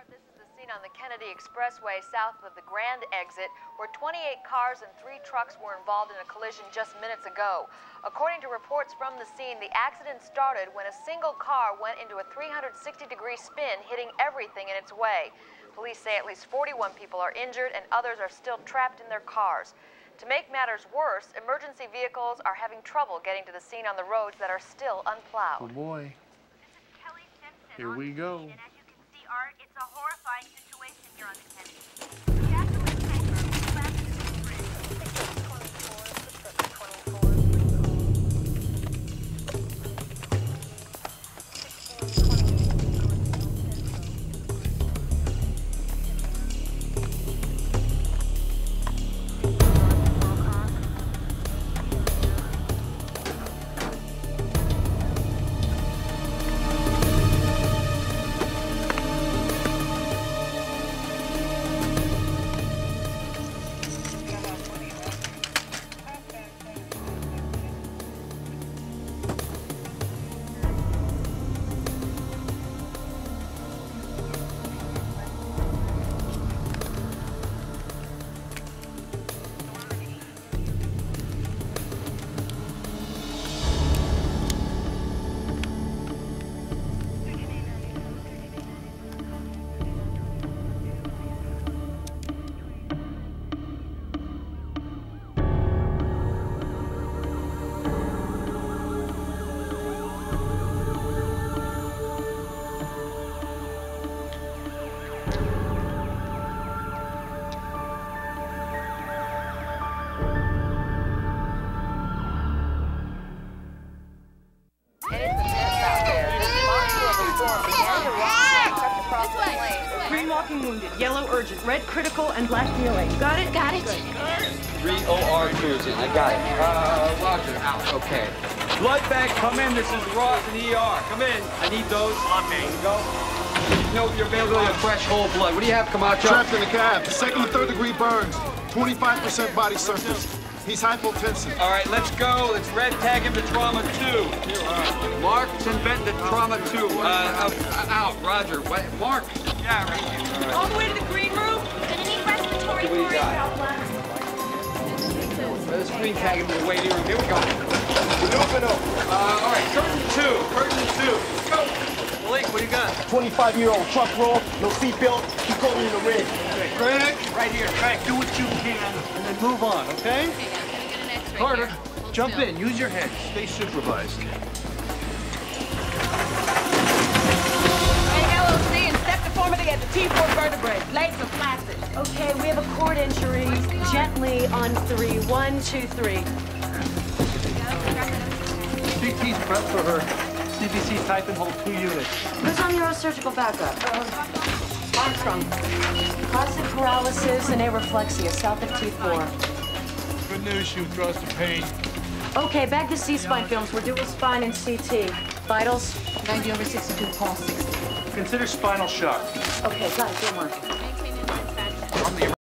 This is the scene on the Kennedy Expressway south of the Grand exit, where 28 cars and 3 trucks were involved in a collision just minutes ago. According to reports from the scene, the accident started when a single car went into a 360-degree spin, hitting everything in its way. Police say at least 41 people are injured and others are still trapped in their cars. To make matters worse, emergency vehicles are having trouble getting to the scene on the roads that are still unplowed. Oh boy. Here we go. Art, it's a horrifying situation here on the Kennedy. After we take her, we'll back to the bridge. Wounded, yellow urgent, red critical, and black healing. Got it? Got it. 3 OR cruising. I got it. Roger, out. Okay. Blood bag, come in. This is Ross and ER. Come in. I need those. On me. Go. Note your availability of fresh whole blood. What do you have, Camacho? Trapped in the cab. Second and third degree burns. 25% body surface. He's hypotensive. All right, let's go. Let's red tag him to trauma 2. Mark and Bent to trauma 2. Out. Roger. What? Mark. Yeah, right here. All the way to the green room? Gonna need respiratory What do you got? Let's green tag him to the waiting room. Here we go. All right, curtain 2. Curtain 2. Go. Blake, what do you got? 25-year-old truck roll, no seatbelt, keep going in the rig. Okay, Greg, right here. Greg, do what you can, and then move on, okay? Carter, jump in. Use your head. Stay supervised. LOC and step deformity at the T4 vertebrae. Legs are flaccid. Okay, we have a cord injury. Gently on 3. 1, 2, 3. CT's prep for her. CBC type and hold 2 units. Who's on neurosurgical backup? Armstrong. Classic paralysis and areflexia, south of T4. Good news, she withdraws the pain. Okay, back to C-spine films. We're dual spine and CT. Vitals? 90/62, pulse 60. Consider spinal shock. Okay, got it. Good one.